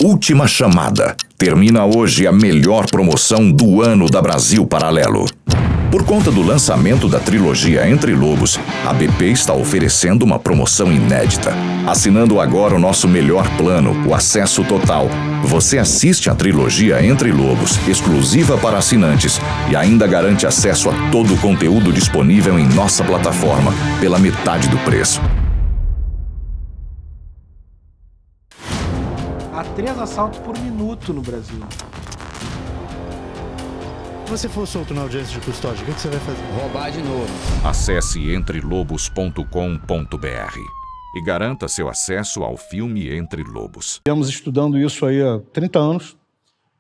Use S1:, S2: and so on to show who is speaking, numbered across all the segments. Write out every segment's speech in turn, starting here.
S1: Última chamada. Termina hoje a melhor promoção do ano da Brasil Paralelo. Por conta do lançamento da trilogia Entre Lobos, a BP está oferecendo uma promoção inédita. Assinando agora o nosso melhor plano, o Acesso Total, você assiste a trilogia Entre Lobos, exclusiva para assinantes, e ainda garante acesso a todo o conteúdo disponível em nossa plataforma, pela metade do preço.
S2: Há 3 assaltos por minuto no Brasil.
S3: Se você for solto na audiência de custódia, o que você vai fazer?
S4: Roubar de novo.
S1: Acesse entrelobos.com.br e garanta seu acesso ao filme Entre Lobos.
S5: Estamos estudando isso aí há 30 anos.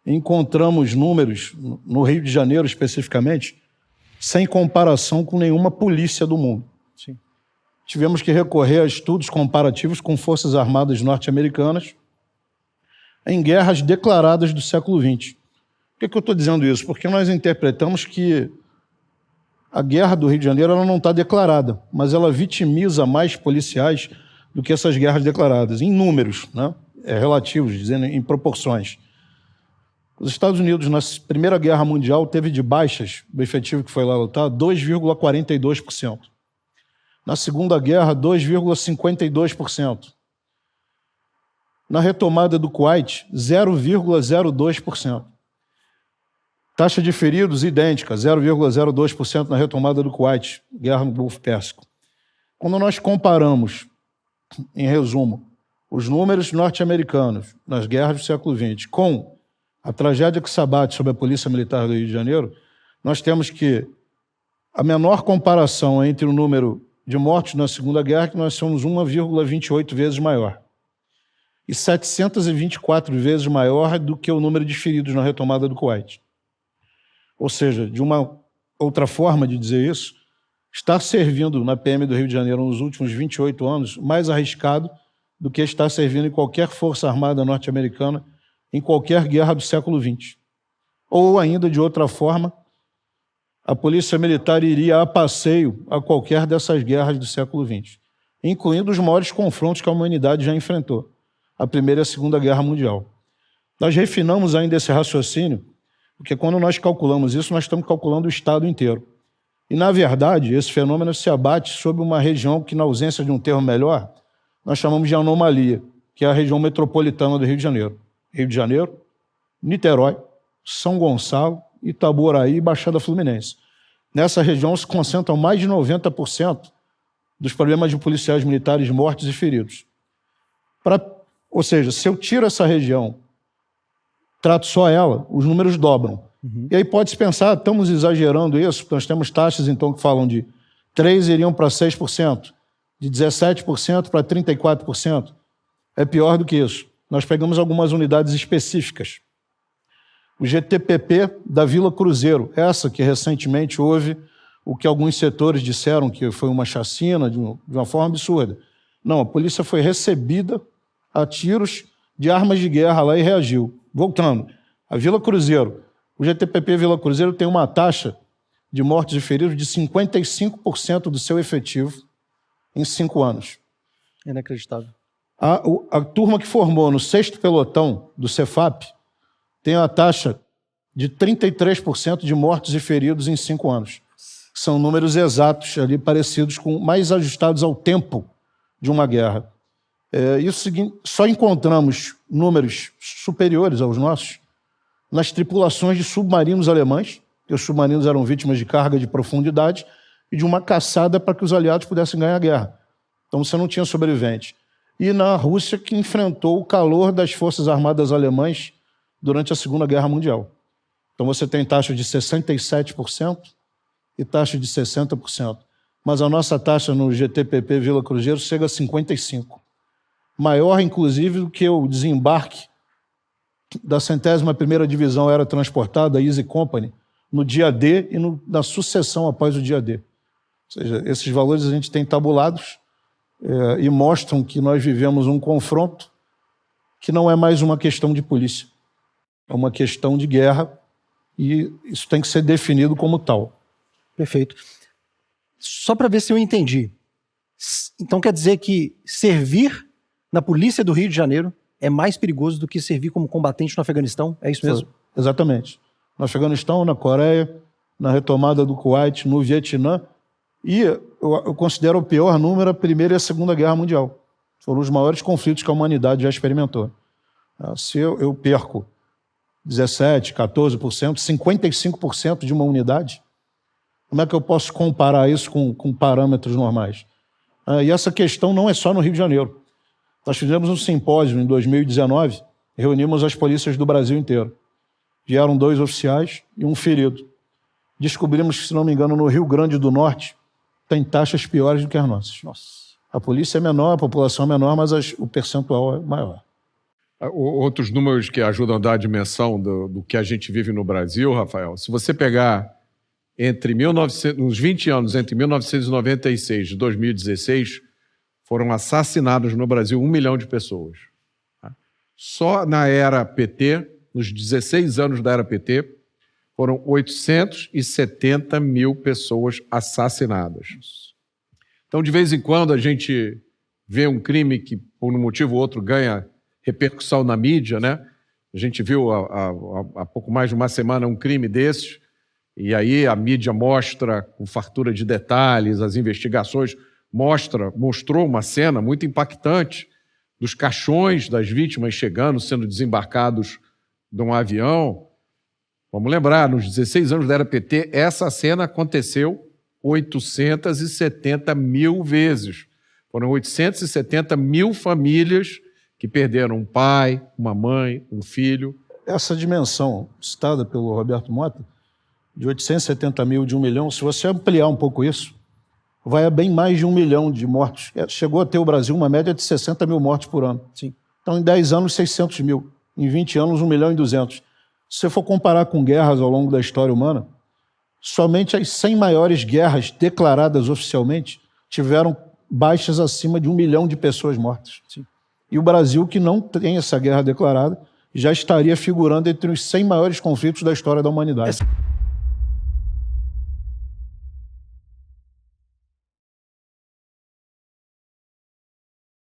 S5: Encontramos números, no Rio de Janeiro especificamente, sem comparação com nenhuma polícia do mundo.
S3: Sim.
S5: Tivemos que recorrer a estudos comparativos com forças armadas norte-americanas em guerras declaradas do século XX. Por que eu estou dizendo isso? Porque nós interpretamos que a guerra do Rio de Janeiro ela não está declarada, mas ela vitimiza mais policiais do que essas guerras declaradas, em números, né? Relativos, dizendo em proporções. Os Estados Unidos, na Primeira Guerra Mundial, teve de baixas do efetivo que foi lá lutar 2,42%. Na Segunda Guerra, 2,52%. Na retomada do Kuwait, 0,02%. Taxa de feridos idêntica, 0,02% na retomada do Kuwait, guerra no Golfo Pérsico. Quando nós comparamos, em resumo, os números norte-americanos nas guerras do século XX com a tragédia que se abate sobre a Polícia Militar do Rio de Janeiro, nós temos que a menor comparação entre o número de mortos na Segunda Guerra, que nós somos 1,28 vezes maior, e 724 vezes maior do que o número de feridos na retomada do Kuwait. Ou seja, de uma outra forma de dizer isso, estar servindo na PM do Rio de Janeiro nos últimos 28 anos mais arriscado do que estar servindo em qualquer força armada norte-americana em qualquer guerra do século XX. Ou ainda, de outra forma, a Polícia Militar iria a passeio a qualquer dessas guerras do século XX, incluindo os maiores confrontos que a humanidade já enfrentou, a Primeira e a Segunda Guerra Mundial. Nós refinamos ainda esse raciocínio, porque quando nós calculamos isso, nós estamos calculando o Estado inteiro. E, na verdade, esse fenômeno se abate sobre uma região que, na ausência de um termo melhor, nós chamamos de anomalia, que é a região metropolitana do Rio de Janeiro. Rio de Janeiro, Niterói, São Gonçalo, Itaboraí e Baixada Fluminense. Nessa região se concentram mais de 90% dos problemas de policiais militares mortos e feridos. Ou seja, se eu tiro essa região, trato só ela, os números dobram. E aí pode-se pensar, estamos exagerando isso, nós temos taxas então que falam de 3 iriam para 6%, de 17% para 34%. É pior do que isso. Nós pegamos algumas unidades específicas. O GTPP da Vila Cruzeiro, essa que recentemente houve o que alguns setores disseram que foi uma chacina de uma forma absurda. Não, a polícia foi recebida a tiros de armas de guerra lá e reagiu. Voltando, a Vila Cruzeiro, o GTPP Vila Cruzeiro tem uma taxa de mortos e feridos de 55% do seu efetivo em 5 anos.
S3: Inacreditável.
S5: A turma que formou no 6º pelotão do Cefap tem a taxa de 33% de mortos e feridos em 5 anos. São números exatos ali, parecidos com, mais ajustados ao tempo de uma guerra. Isso só encontramos números superiores aos nossos nas tripulações de submarinos alemães, que os submarinos eram vítimas de carga de profundidade e de uma caçada para que os aliados pudessem ganhar a guerra. Então você não tinha sobrevivente. E na Rússia, que enfrentou o calor das forças armadas alemãs durante a Segunda Guerra Mundial. Então você tem taxa de 67% e taxa de 60%. Mas a nossa taxa no GTPP Vila Cruzeiro chega a 55%. Maior, inclusive, do que o desembarque da 101ª Divisão Aerotransportada, a Easy Company, no dia D e na sucessão após o dia D. Ou seja, esses valores a gente tem tabulados e mostram que nós vivemos um confronto que não é mais uma questão de polícia, é uma questão de guerra e isso tem que ser definido como tal.
S3: Perfeito. Só para ver se eu entendi. Então quer dizer que servir na Polícia do Rio de Janeiro é mais perigoso do que servir como combatente no Afeganistão? É isso mesmo?
S5: Exatamente. No Afeganistão, na Coreia, na retomada do Kuwait, no Vietnã. E eu considero o pior número a Primeira e a Segunda Guerra Mundial. Foram os maiores conflitos que a humanidade já experimentou. Se eu perco 17%, 14%, 55% de uma unidade, como é que eu posso comparar isso com parâmetros normais? E essa questão não é só no Rio de Janeiro. Nós fizemos um simpósio em 2019, reunimos as polícias do Brasil inteiro. Vieram 2 oficiais e um ferido. Descobrimos que, se não me engano, no Rio Grande do Norte, tem taxas piores do que as nossas. Nossa. A polícia é menor, a população é menor, mas o percentual é maior.
S4: Outros números que ajudam a dar a dimensão do que a gente vive no Brasil, Rafael, se você pegar nos 20 anos, entre 1996 e 2016, foram assassinados no Brasil 1 milhão de pessoas. Só na era PT, nos 16 anos da era PT, foram 870 mil pessoas assassinadas. Então, de vez em quando, a gente vê um crime que, por um motivo ou outro, ganha repercussão na mídia, né? A gente viu há pouco mais de uma semana um crime desses, e aí a mídia mostra, com fartura de detalhes, as investigações, mostrou uma cena muito impactante dos caixões das vítimas chegando, sendo desembarcados de um avião. Vamos lembrar, nos 16 anos da era PT, essa cena aconteceu 870 mil vezes. Foram 870 mil famílias que perderam um pai, uma mãe, um filho.
S5: Essa dimensão citada pelo Roberto Mota, de 870 mil, de 1 milhão, se você ampliar um pouco isso, vai a bem mais de 1 milhão de mortos. Chegou a ter o Brasil uma média de 60 mil mortos por ano.
S3: Sim.
S5: Então, em 10 anos, 600 mil. Em 20 anos, 1 milhão e 200. Se você for comparar com guerras ao longo da história humana, somente as 100 maiores guerras declaradas oficialmente tiveram baixas acima de 1 milhão de pessoas mortas.
S3: Sim.
S5: E o Brasil, que não tem essa guerra declarada, já estaria figurando entre os 100 maiores conflitos da história da humanidade.